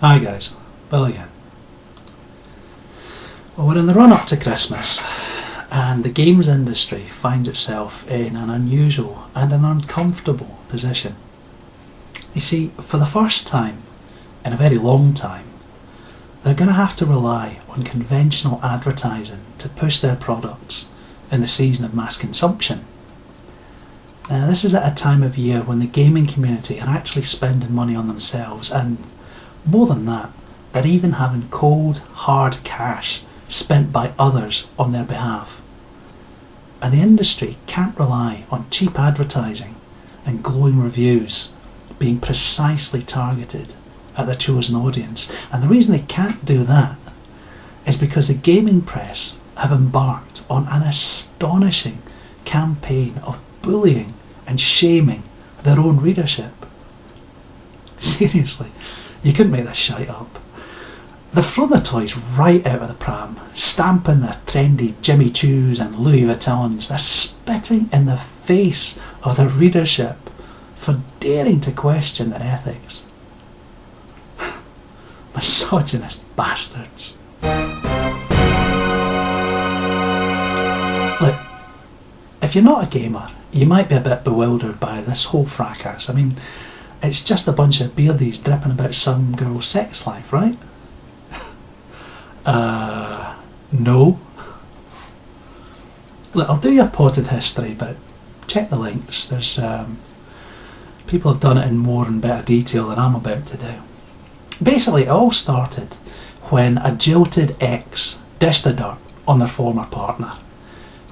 Hi guys, Bill again. Well, we're in the run up to Christmas and the games industry finds itself in an unusual and an uncomfortable position. You see, for the first time in a very long time, they're going to have to rely on conventional advertising to push their products in the season of mass consumption. Now, this is at a time of year when the gaming community are actually spending money on themselves, and more than that, they're even having cold, hard cash spent by others on their behalf. And the industry can't rely on cheap advertising and glowing reviews being precisely targeted at their chosen audience. And the reason they can't do that is because the gaming press have embarked on an astonishing campaign of bullying and shaming their own readership. Seriously, you couldn't make this shite up. They're throwing the toys right out of the pram, stamping their trendy Jimmy Choos and Louis Vuittons. They're spitting in the face of their readership for daring to question their ethics. Misogynist bastards. Look, if you're not a gamer, you might be a bit bewildered by this whole fracas. I mean, it's just a bunch of beardies dripping about some girl's sex life, right? No. Look, I'll do you a potted history, but check the links. There's people have done it in more and better detail than I'm about to do. Basically, it all started when a jilted ex dished the dirt on their former partner.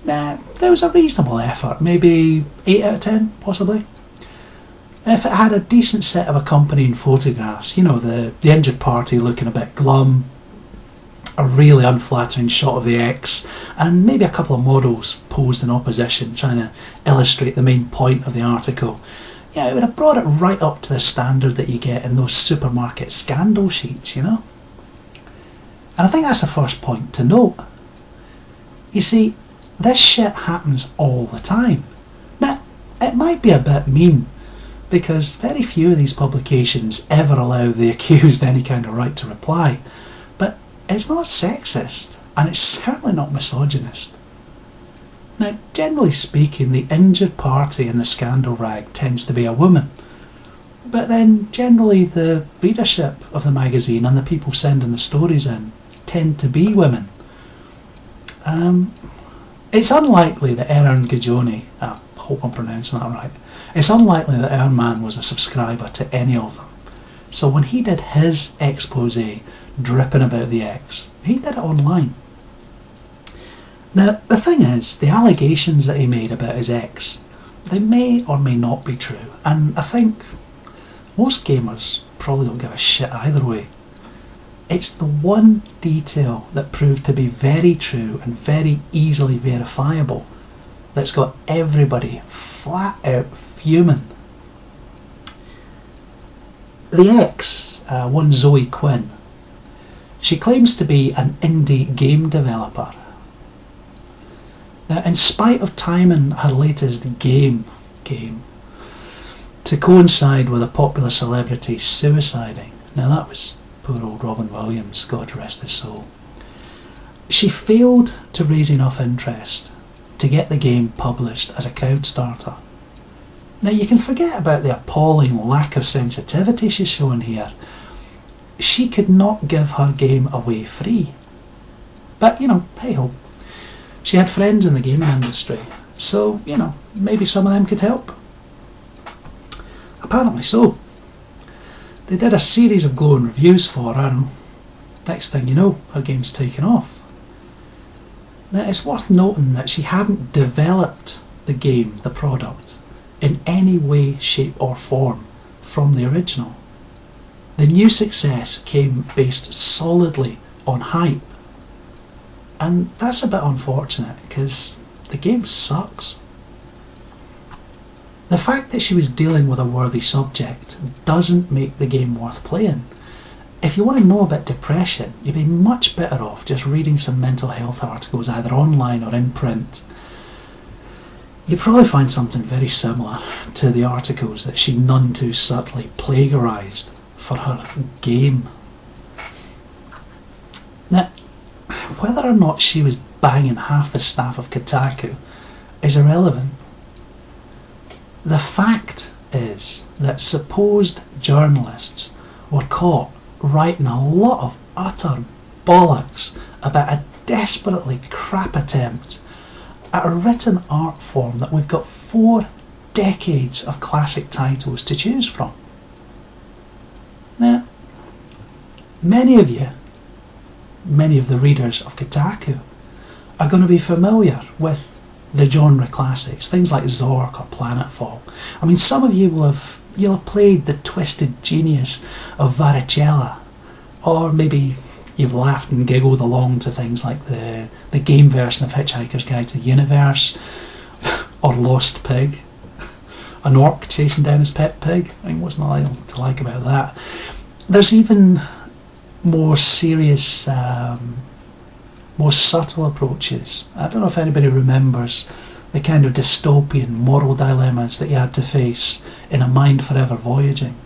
Now, there was a reasonable effort, maybe 8 out of 10, possibly. If it had a decent set of accompanying photographs, you know, the injured party looking a bit glum, a really unflattering shot of the ex, and maybe a couple of models posed in opposition trying to illustrate the main point of the article, yeah, it would have brought it right up to the standard that you get in those supermarket scandal sheets, you know? And I think that's the first point to note. You see, this shit happens all the time. Now, it might be a bit mean, because very few of these publications ever allow the accused any kind of right to reply, but it's not sexist, and it's certainly not misogynist. Now, generally speaking, the injured party in the scandal rag tends to be a woman, but then generally the readership of the magazine and the people sending the stories in tend to be women. It's unlikely that Aaron Gagioni, I hope I'm pronouncing that right, it's unlikely that our man was a subscriber to any of them. So when he did his expose dripping about the ex, he did it online. Now, the thing is, the allegations that he made about his ex, they may or may not be true, and I think most gamers probably don't give a shit either way. It's the one detail that proved to be very true and very easily verifiable that's got everybody flat out fuming. The ex, one Zoe Quinn, she claims to be an indie game developer. Now, in spite of timing her latest game to coincide with a popular celebrity suiciding, now that was poor old Robin Williams, God rest his soul, she failed to raise enough interest to get the game published as a crowd starter. Now, you can forget about the appalling lack of sensitivity she's showing here. She could not give her game away free. But, you know, hey ho. She had friends in the gaming industry, so, you know, maybe some of them could help. Apparently so. They did a series of glowing reviews for her, and next thing you know, her game's taken off. Now, it's worth noting that she hadn't developed the game, the product, in any way, shape or form from the original. The new success came based solidly on hype. And that's a bit unfortunate, because the game sucks. The fact that she was dealing with a worthy subject doesn't make the game worth playing. If you want to know about depression, you'd be much better off just reading some mental health articles either online or in print. You'd probably find something very similar to the articles that she none too subtly plagiarised for her game. whether or not she was banging half the staff of Kotaku is irrelevant. The fact is that supposed journalists were caught writing a lot of utter bollocks about a desperately crap attempt at a written art form that we've got 4 decades of classic titles to choose from. Now, many of the readers of Kotaku are going to be familiar with the genre classics, things like Zork or Planetfall. I mean, some of you you'll have played the twisted genius of Varicella, or maybe you've laughed and giggled along to things like the game version of Hitchhiker's Guide to the Universe, or Lost Pig, an orc chasing down his pet pig. I mean, what's not to like about that? There's even more serious, more subtle approaches. I don't know if anybody remembers the kind of dystopian moral dilemmas that you had to face in A Mind Forever Voyaging.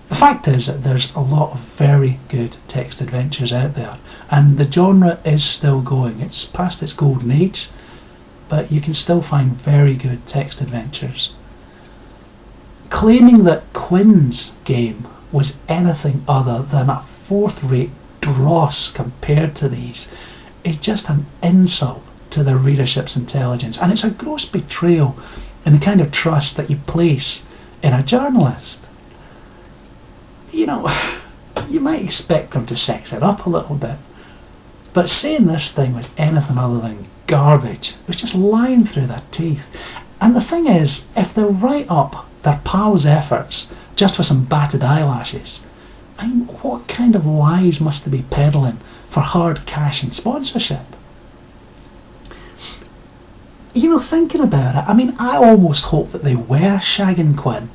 The fact is that there's a lot of very good text adventures out there, and the genre is still going. It's past its golden age, but you can still find very good text adventures. Claiming that Quinn's game was anything other than a fourth-rate dross compared to these is just an insult to their readership's intelligence, and it's a gross betrayal in the kind of trust that you place in a journalist. You know, you might expect them to sex it up a little bit, but saying this thing was anything other than garbage was just lying through their teeth. And the thing is, if they write up their pals' efforts just for some battered eyelashes, I mean, what kind of lies must they be peddling for hard cash and sponsorship? You know, thinking about it, I mean, I almost hope that they were shagging Quinn.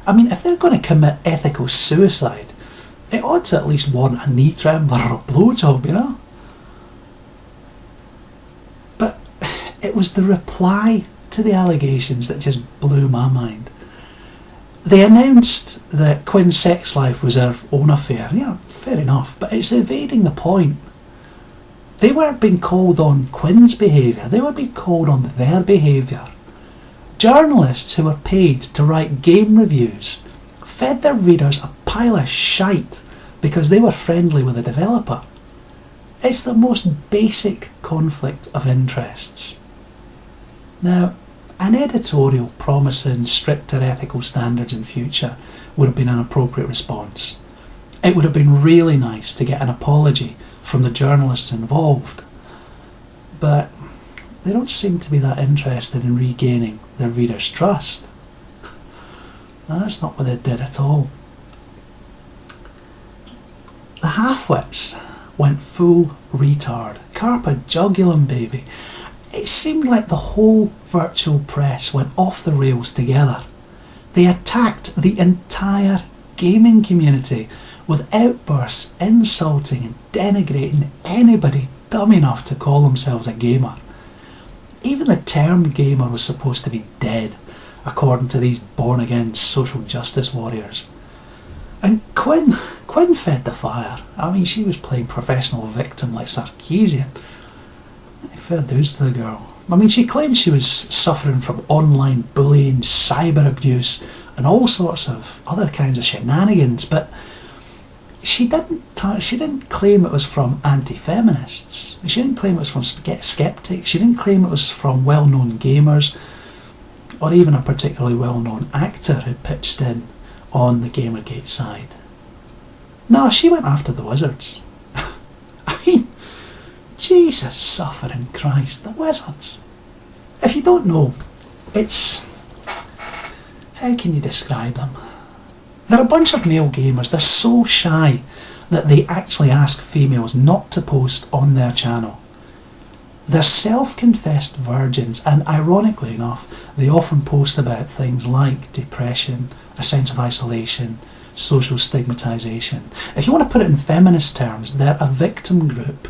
I mean, if they're going to commit ethical suicide, it ought to at least warrant a knee trembler or a blowjob, you know? But it was the reply to the allegations that just blew my mind. They announced that Quinn's sex life was her own affair. Yeah, fair enough, but it's evading the point. They weren't being called on Quinn's behaviour, they were being called on their behaviour. Journalists who were paid to write game reviews fed their readers a pile of shite because they were friendly with the developer. It's the most basic conflict of interests. Now, an editorial promising stricter ethical standards in future would have been an appropriate response. It would have been really nice to get an apology from the journalists involved, but they don't seem to be that interested in regaining their readers' trust. No, that's not what they did at all. The half-wits went full retard. Carpa jugulum, baby. It seemed like the whole virtual press went off the rails together. They attacked the entire gaming community with outbursts insulting and denigrating anybody dumb enough to call themselves a gamer. Even the term gamer was supposed to be dead, according to these born-again social justice warriors. And Quinn fed the fire. I mean, she was playing professional victim like Sarkeesian. Fair dues to the girl. I mean, she claimed she was suffering from online bullying, cyber abuse, and all sorts of other kinds of shenanigans, but she didn't claim it was from anti-feminists. She didn't claim it was from skeptics. She didn't claim it was from well-known gamers, or even a particularly well-known actor who pitched in on the Gamergate side. No, she went after the wizards. I mean, Jesus suffering Christ, the wizards. If you don't know, it's... how can you describe them? They're a bunch of male gamers. They're so shy that they actually ask females not to post on their channel. They're self-confessed virgins, and ironically enough, they often post about things like depression, a sense of isolation, social stigmatisation. If you want to put it in feminist terms, they're a victim group,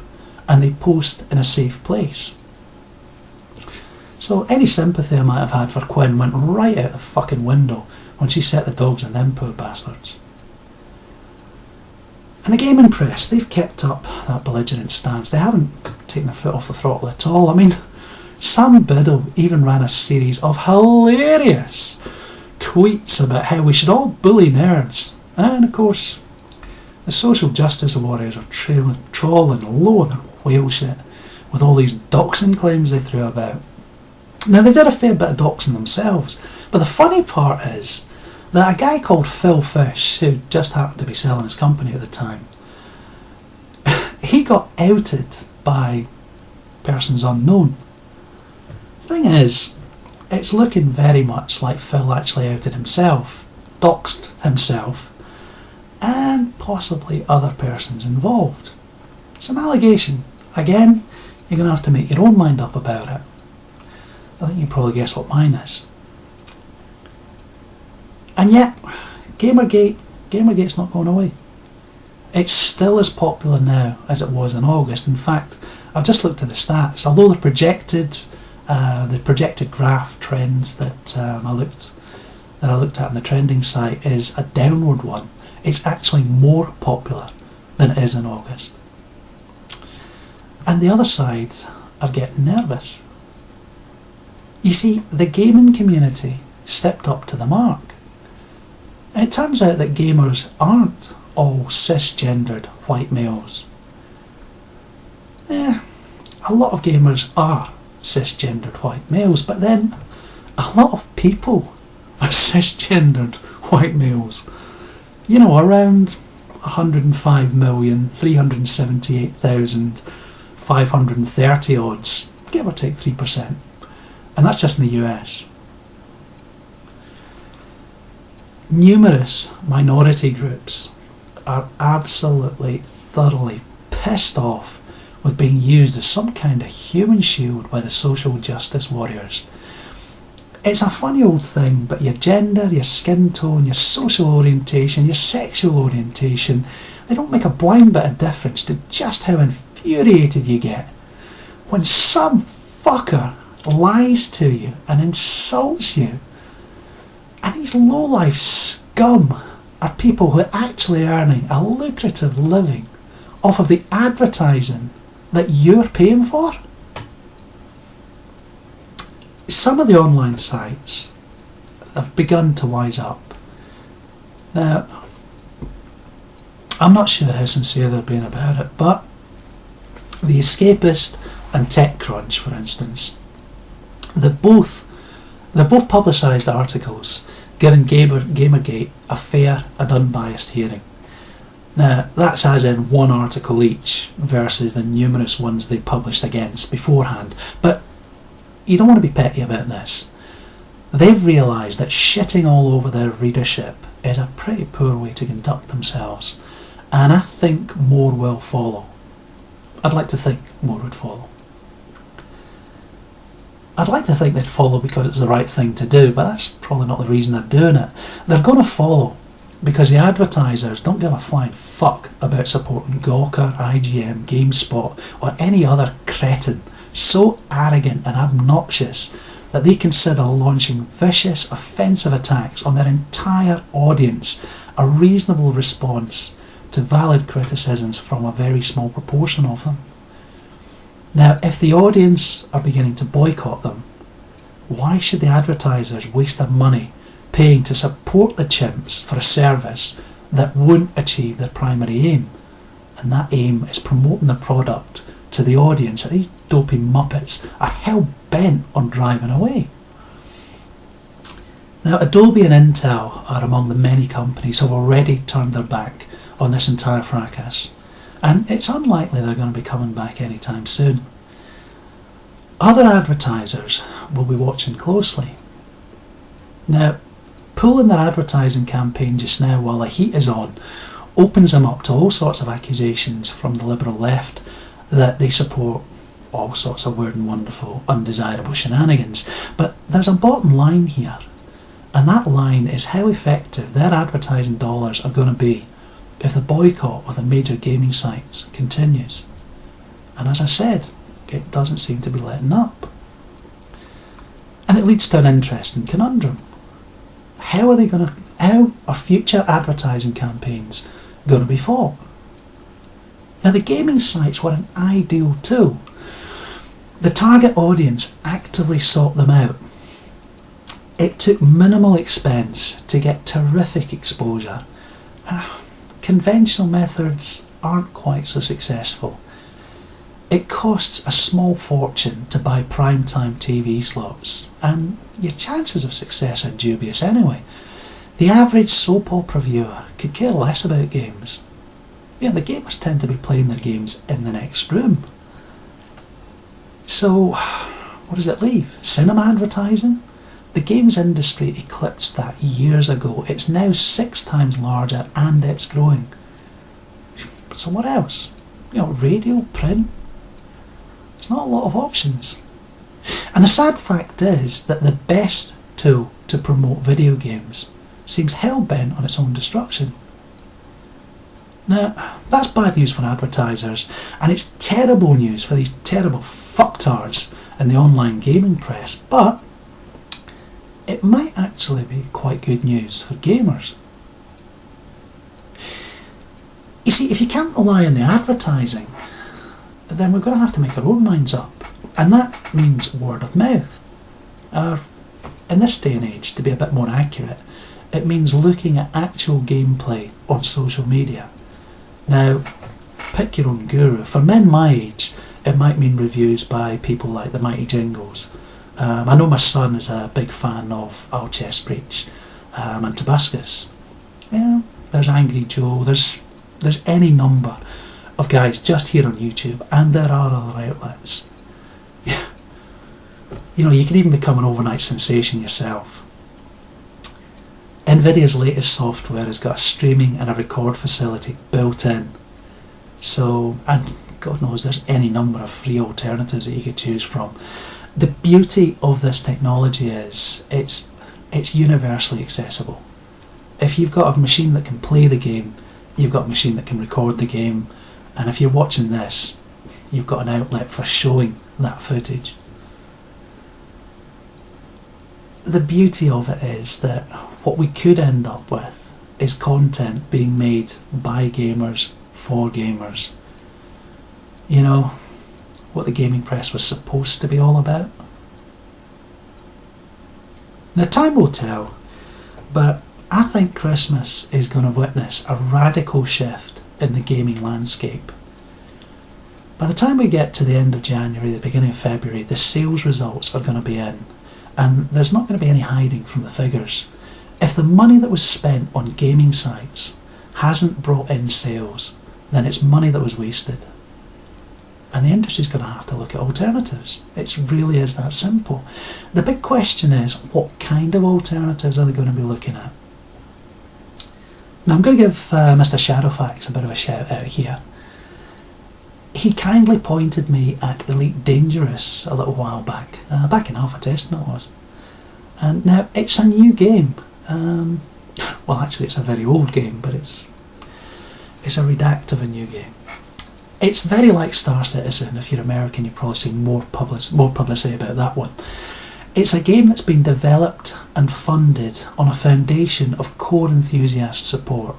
and they post in a safe place. So any sympathy I might have had for Quinn went right out the fucking window when she set the dogs on them poor bastards. And the gaming press, they've kept up that belligerent stance. They haven't taken their foot off the throttle at all. I mean, Sam Biddle even ran a series of hilarious tweets about how we should all bully nerds. And of course, the social justice warriors are trawling lower than whale shit with all these doxing claims they threw about. Now, they did a fair bit of doxing themselves, but the funny part is that a guy called Phil Fish, who just happened to be selling his company at the time, he got outed by persons unknown. The thing is, it's looking very much like Phil actually outed himself, doxed himself, and possibly other persons involved. It's an allegation. Again, you're going to have to make your own mind up about it. I think you probably guess what mine is. And yet, Gamergate's not going away. It's still as popular now as it was in August. In fact, I've just looked at the stats. Although the projected graph trends that I looked at in the trending site is a downward one. It's actually more popular than it is in August. And the other side are getting nervous. You see, the gaming community stepped up to the mark. And it turns out that gamers aren't all cisgendered white males. A lot of gamers are cisgendered white males, but then a lot of people are cisgendered white males. You know, around 105,378,530 odds, give or take 3%. And that's just in the US. Numerous minority groups are absolutely, thoroughly pissed off with being used as some kind of human shield by the social justice warriors. It's a funny old thing, but your gender, your skin tone, your social orientation, your sexual orientation, they don't make a blind bit of difference to just how infuriated you get when some fucker lies to you and insults you. And these low-life scum are people who are actually earning a lucrative living off of the advertising that you're paying for. Some of the online sites have begun to wise up. Now, I'm not sure how sincere they're being about it, but The Escapist and TechCrunch, for instance, they've both publicised articles giving Gamergate a fair and unbiased hearing. Now, that's as in one article each versus the numerous ones they published against beforehand. But you don't want to be petty about this. They've realised that shitting all over their readership is a pretty poor way to conduct themselves. And I think more will follow. I'd like to think more would follow. I'd like to think they'd follow because it's the right thing to do, but that's probably not the reason they're doing it. They're going to follow because the advertisers don't give a flying fuck about supporting Gawker, IGM, GameSpot, or any other cretin so arrogant and obnoxious that they consider launching vicious, offensive attacks on their entire audience a reasonable response to valid criticisms from a very small proportion of them. Now, if the audience are beginning to boycott them, why should the advertisers waste their money paying to support the chimps for a service that won't achieve their primary aim? And that aim is promoting the product to the audience that these dopey muppets are hell-bent on driving away. Now, Adobe and Intel are among the many companies who have already turned their back on this entire fracas, and it's unlikely they're going to be coming back anytime soon. Other advertisers will be watching closely. Now, pulling their advertising campaign just now while the heat is on opens them up to all sorts of accusations from the liberal left that they support all sorts of weird and wonderful, undesirable shenanigans. But there's a bottom line here, and that line is how effective their advertising dollars are going to be if the boycott of the major gaming sites continues. And as I said, it doesn't seem to be letting up. And it leads to an interesting conundrum. How are future advertising campaigns going to be fought? Now, the gaming sites were an ideal tool. The target audience actively sought them out. It took minimal expense to get terrific exposure. Conventional methods aren't quite so successful. It costs a small fortune to buy primetime TV slots, and your chances of success are dubious anyway. The average soap opera viewer could care less about games. The gamers tend to be playing their games in the next room. So, what does it leave? Cinema advertising? The games industry eclipsed that years ago. It's now 6 times larger and it's growing. So what else? Radio, print? There's not a lot of options. And the sad fact is that the best tool to promote video games seems hell-bent on its own destruction. Now, that's bad news for advertisers, and it's terrible news for these terrible fucktards in the online gaming press, but it might actually be quite good news for gamers. You see, if you can't rely on the advertising, then we're going to have to make our own minds up, and that means word of mouth. In this day and age, to be a bit more accurate, it means looking at actual gameplay on social media. Now, pick your own guru. For men my age, it might mean reviews by people like the Mighty Jingles. I know my son is a big fan of Alchess Breach and Tobuscus. There's Angry Joe, there's any number of guys just here on YouTube, and there are other outlets. You can even become an overnight sensation yourself. Nvidia's latest software has got a streaming and a record facility built in. So, and God knows there's any number of free alternatives that you could choose from. The beauty of this technology is it's universally accessible. If you've got a machine that can play the game, you've got a machine that can record the game, and if you're watching this, you've got an outlet for showing that footage. The beauty of it is that what we could end up with is content being made by gamers for gamers. What the gaming press was supposed to be all about. Now, time will tell, but I think Christmas is going to witness a radical shift in the gaming landscape. By the time we get to the end of January, the beginning of February, the sales results are going to be in, and there's not going to be any hiding from the figures. If the money that was spent on gaming sites hasn't brought in sales, then it's money that was wasted. And the industry's going to have to look at alternatives. It really is that simple. The big question is, what kind of alternatives are they going to be looking at? Now, I'm going to give Mr. Shadowfax a bit of a shout out here. He kindly pointed me at Elite Dangerous a little while back, back in alpha testing it was. And now, it's a new game. Well, actually it's a very old game, but it's a redact of a new game. It's very like Star Citizen. If you're American, you've probably seen more publicity about that one. It's a game that's been developed and funded on a foundation of core enthusiast support.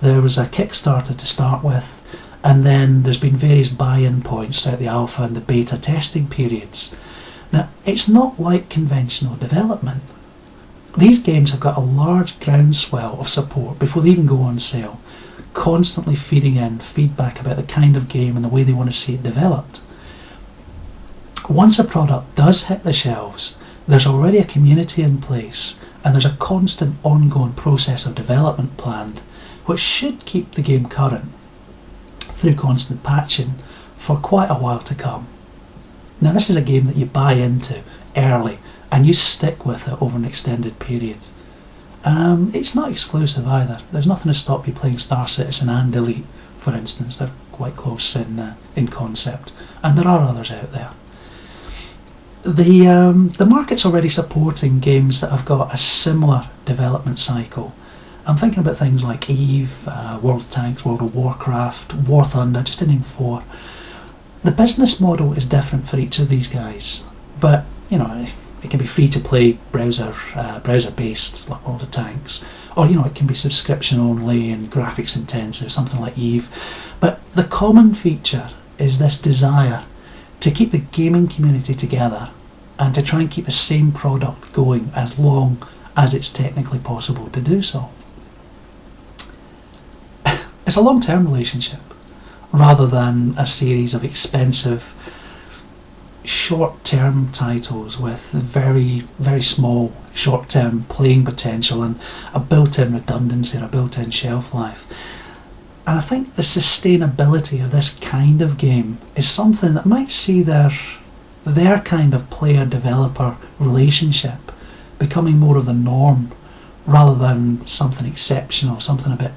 There was a Kickstarter to start with, and then there's been various buy-in points throughout the alpha and the beta testing periods. Now, it's not like conventional development. These games have got a large groundswell of support before they even go on sale, constantly feeding in feedback about the kind of game and the way they want to see it developed. Once a product does hit the shelves, there's already a community in place, and there's a constant ongoing process of development planned, which should keep the game current through constant patching for quite a while to come. Now, this is a game that you buy into early and you stick with it over an extended period. It's not exclusive either. There's nothing to stop you playing Star Citizen and Elite, for instance. They're quite close in concept, and there are others out there. The market's already supporting games that have got a similar development cycle. I'm thinking about things like EVE, World of Tanks, World of Warcraft, War Thunder, just to name 4. The business model is different for each of these guys, but it can be free to play browser based like World of Tanks, or it can be subscription only and graphics intensive, something like EVE. But The common feature is this desire to keep the gaming community together and to try and keep the same product going as long as it's technically possible to do so. It's a long-term relationship rather than a series of expensive short-term titles with very, very small short-term playing potential and a built-in redundancy or a built-in shelf life. And I think the sustainability of this kind of game is something that might see their kind of player-developer relationship becoming more of the norm rather than something exceptional, something a bit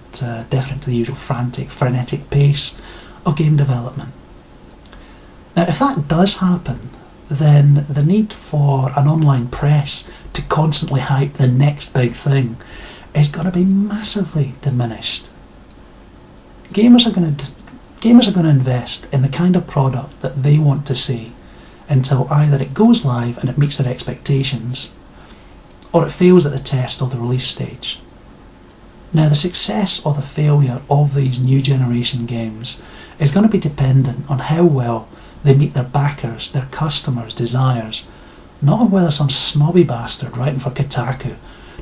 different to the usual frantic, frenetic pace of game development. Now, if that does happen, then the need for an online press to constantly hype the next big thing is going to be massively diminished. Gamers are going to invest in the kind of product that they want to see until either it goes live and it meets their expectations, or it fails at the test or the release stage. Now, the success or the failure of these new generation games is going to be dependent on how well they meet their backers, their customers' desires, not on whether some snobby bastard writing for Kotaku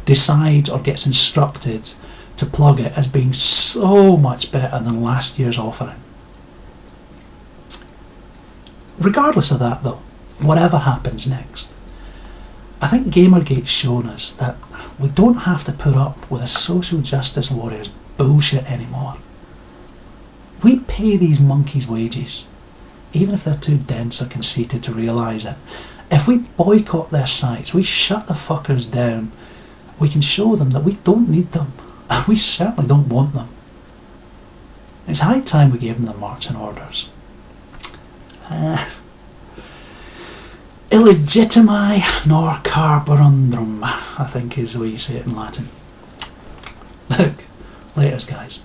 decides or gets instructed to plug it as being so much better than last year's offering. Regardless of that though, whatever happens next, I think Gamergate's shown us that we don't have to put up with a social justice warriors bullshit anymore. We pay these monkeys wages, even if they're too dense or conceited to realise it. If we boycott their sites, we shut the fuckers down, we can show them that we don't need them, and we certainly don't want them. It's high time we gave them their marching orders. Illegitimi nor carborundum, I think is the way you say it in Latin. Look, laters guys.